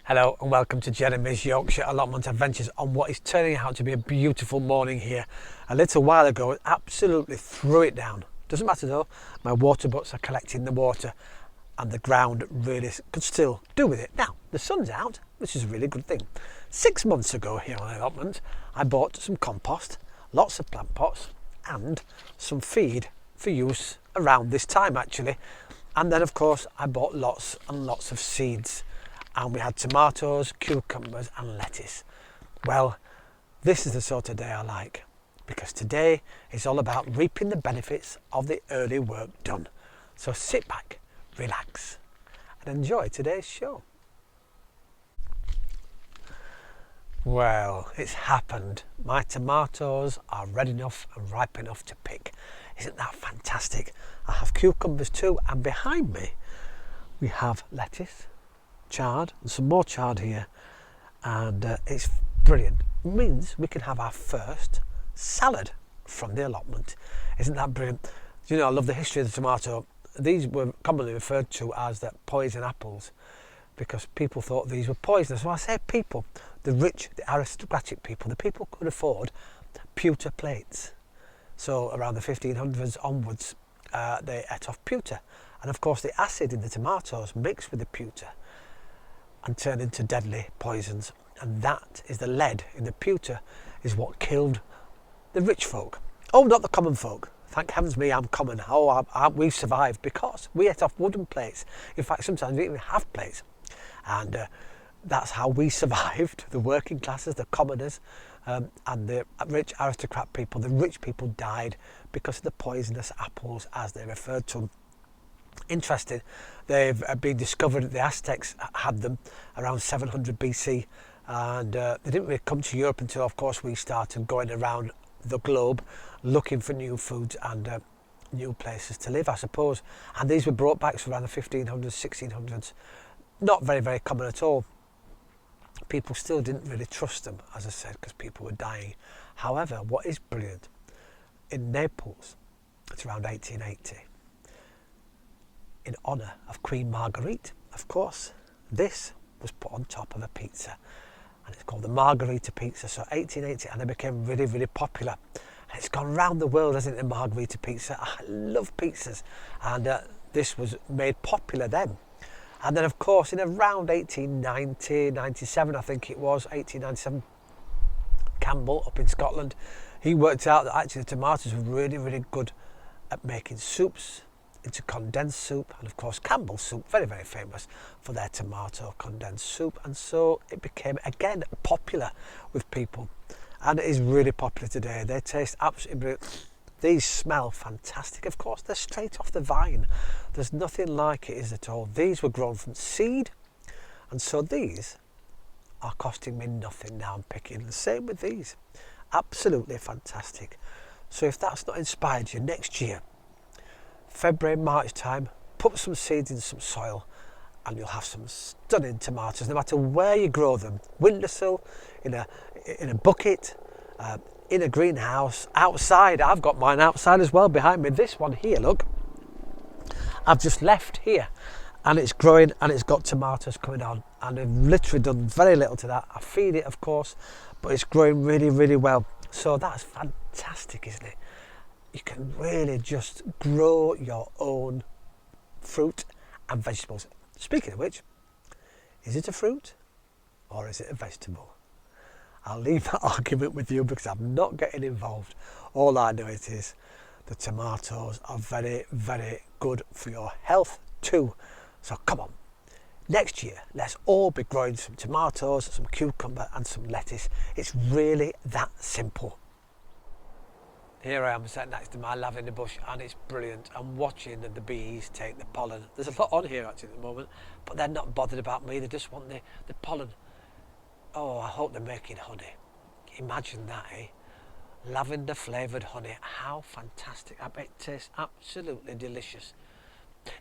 Hello and welcome to Jeremy's Yorkshire Allotment Adventures on what is turning out to be a beautiful morning here. A little while ago it absolutely threw it down. Doesn't matter though, my water butts are collecting the water and the ground really could still do with it. Now the sun's out, which is a really good thing. 6 months ago here on Allotment I bought some compost, lots of plant pots and some feed for use around this time actually. And then of course I bought lots and lots of seeds. And we had tomatoes, cucumbers and lettuce. Well, this is the sort of day I like, because today is all about reaping the benefits of the early work done. So sit back, relax and enjoy today's show. Well, it's happened. My tomatoes are red enough and ripe enough to pick. Isn't that fantastic? I have cucumbers too, and behind me we have lettuce, chard and some more chard here, and it's brilliant. It means we can have our first salad from the allotment. Isn't that brilliant? You know, I love the history of the tomato. These were commonly referred to as the poison apples because people thought these were poisonous. When I say people, the rich, the aristocratic people, the people could afford pewter plates. So around the 1500s onwards they ate off pewter, and of course the acid in the tomatoes mixed with the pewter and turned into deadly poisons, and that is the lead in the pewter is what killed the rich folk. Oh, not the common folk. Thank heavens me, I'm common. Oh, we've survived because we ate off wooden plates. In fact, sometimes we didn't even have plates, and that's how we survived. The working classes, the commoners, and the rich aristocrat people. The rich people died because of the poisonous apples, as they referred to them. Interesting, they've been discovered that the Aztecs had them around 700 BC, and they didn't really come to Europe until of course we started going around the globe looking for new foods and new places to live, I suppose. And these were brought back around the 1500s, 1600s. Not very, very common at all. People still didn't really trust them, as I said, because people were dying. However, what is brilliant, in Naples, it's around 1880, in honour of Queen Marguerite, of course, this was put on top of a pizza, and it's called the Margherita pizza. So 1880, and they became really, really popular, and it's gone around the world, hasn't it, the Margherita pizza. I love pizzas, and this was made popular then. And then of course in around 1890, 97 I think it was, 1897, Campbell up in Scotland, he worked out that actually the tomatoes were really, really good at making soups into condensed soup, and of course Campbell's soup, very, very famous for their tomato condensed soup, and so it became again popular with people, and it is really popular today. They taste absolutely brilliant. These smell fantastic. Of course they're straight off the vine. There's nothing like it is at all. These were grown from seed, and so these are costing me nothing now I'm picking. The same with these. Absolutely fantastic. So if that's not inspired you, next year February, March time, put some seeds in some soil and you'll have some stunning tomatoes, no matter where you grow them. Windowsill, in a bucket, in a greenhouse, outside. I've got mine outside as well behind me. This one here, look, I've just left here and it's growing and it's got tomatoes coming on, and I've literally done very little to that. I feed it of course, but it's growing really, really well. So that's fantastic, isn't it? You can really just grow your own fruit and vegetables. Speaking of which, is it a fruit or is it a vegetable? I'll leave that argument with you because I'm not getting involved. All I know is the tomatoes are very, very good for your health too. So come on, next year let's all be growing some tomatoes, some cucumber and some lettuce. It's really that simple. Here I am sat next to my lavender bush and it's brilliant. I'm watching the bees take the pollen. There's a lot on here actually at the moment, but they're not bothered about me, they just want the pollen. Oh, I hope they're making honey. Imagine that, eh? Lavender flavoured honey, how fantastic. I bet it tastes absolutely delicious.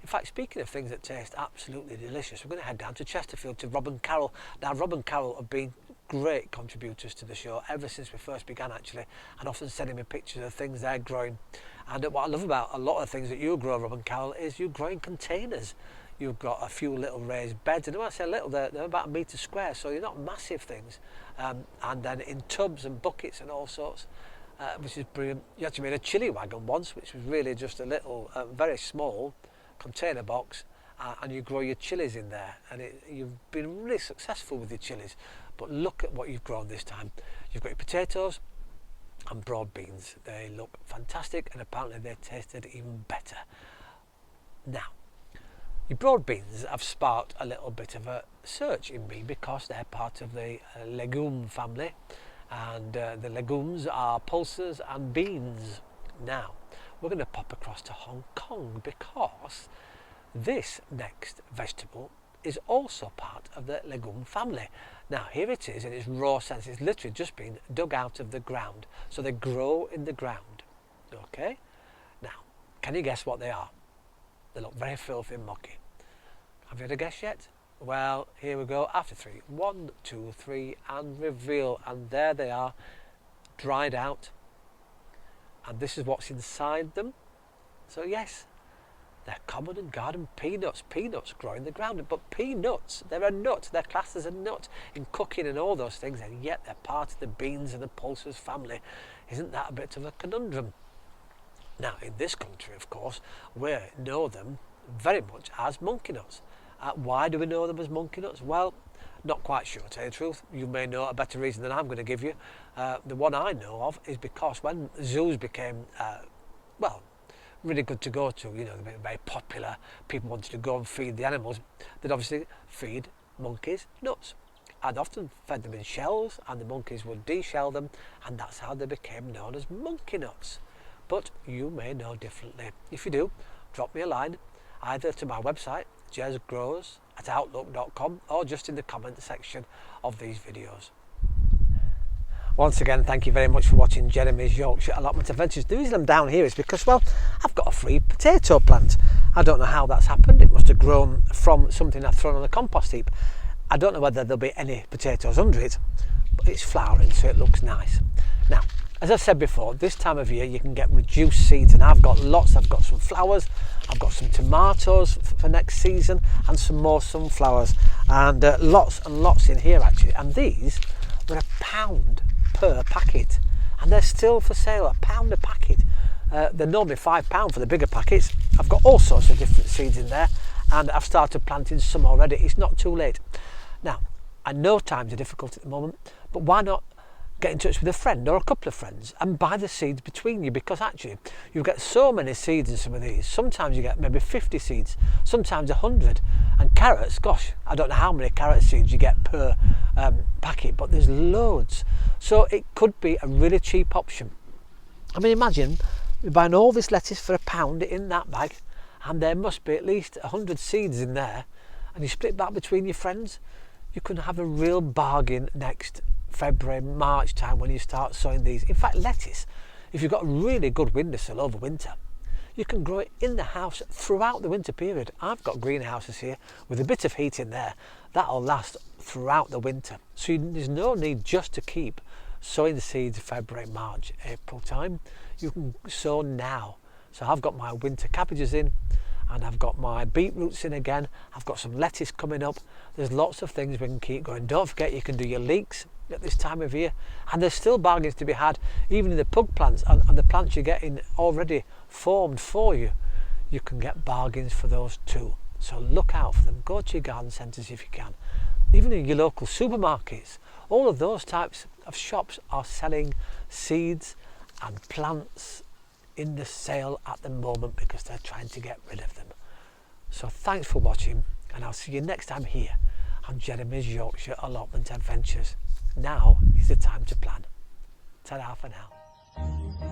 In fact, speaking of things that taste absolutely delicious, we're going to head down to Chesterfield to Rob and Carol. Now Rob and Carol have been great contributors to the show ever since we first began actually, and often sending me pictures of things they're growing. And what I love about a lot of things that you grow, Rob and Carol, is you grow in containers. You've got a few little raised beds, and when I say little, they're about a metre square, so you're not massive things. And then in tubs and buckets and all sorts, which is brilliant. You actually made a chilli wagon once, which was really just a little, very small container box, and you grow your chilies in there, and you've been really successful with your chilies. But look at what you've grown this time. You've got your potatoes and broad beans. They look fantastic, and apparently they tasted even better. Now, your broad beans have sparked a little bit of a search in me because they're part of the Legume family, and the legumes are pulses and beans. Now, we're going to pop across to Hong Kong because this next vegetable is also part of the legume family. Now, here it is in its raw sense. It's literally just been dug out of the ground, so they grow in the ground. Okay, now can you guess what they are? They look very filthy and mucky. Have you had a guess yet? Well, here we go. After 3, 1, 2, 3, and reveal. And there they are, dried out. And this is what's inside them. So yes, they're common and garden peanuts. Peanuts grow in the ground, but peanuts, they're a nut. They're classed as a nut in cooking and all those things, and yet they're part of the beans and the pulses family. Isn't that a bit of a conundrum? Now, in this country, of course, we know them very much as monkey nuts. Why do we know them as monkey nuts? Well, not quite sure, to tell you the truth. You may know a better reason than I'm going to give you. The one I know of is because when zoos became, well, really good to go to, you know, they were very popular, people wanted to go and feed the animals, they'd obviously feed monkeys nuts. I'd often fed them in shells, and the monkeys would de-shell them, and that's how they became known as monkey nuts. But you may know differently. If you do, drop me a line, either to my website, jezgrows@outlook.com, or just in the comment section of these videos. Once again, thank you very much for watching Jeremy's Yorkshire Allotment Adventures. The reason I'm down here is because, well, I've got a free potato plant. I don't know how that's happened. It must have grown from something I've thrown on a compost heap. I don't know whether there'll be any potatoes under it, but it's flowering, so it looks nice. Now, as I've said before, this time of year you can get reduced seeds, and I've got lots. I've got some flowers, I've got some tomatoes for next season, and some more sunflowers, and lots and lots in here actually. And these were £1 per packet, and they're still for sale, £1 a packet. They're normally £5 for the bigger packets. I've got all sorts of different seeds in there, and I've started planting some already. It's not too late. Now, I know times are difficult at the moment, but why not get in touch with a friend or a couple of friends and buy the seeds between you, because actually you get so many seeds in some of these. Sometimes you get maybe 50 seeds, sometimes 100. And carrots, gosh, I don't know how many carrot seeds you get per packet, but there's loads. So it could be a really cheap option. I mean, imagine you're buying all this lettuce for £1 in that bag, and there must be at least 100 seeds in there, and you split that between your friends. You can have a real bargain next February, March time when you start sowing these. In fact, lettuce, if you've got a really good windowsill over winter, you can grow it in the house throughout the winter period. I've got greenhouses here with a bit of heat in there that'll last throughout the winter, so there's no need just to keep sowing the seeds February, March, April time. You can sow now. So I've got my winter cabbages in, and I've got my beetroots in again. I've got some lettuce coming up. There's lots of things we can keep going. Don't forget, you can do your leeks at this time of year, and there's still bargains to be had, even in the pug plants and the plants you're getting already formed for you. You can get bargains for those too. So look out for them. Go to your garden centres if you can. Even in your local supermarkets, all of those types of shops are selling seeds and plants in the sale at the moment because they're trying to get rid of them. So thanks for watching, and I'll see you next time here on Jeremy's Yorkshire Allotment Adventures. Now is the time to plan. Ta-da for now.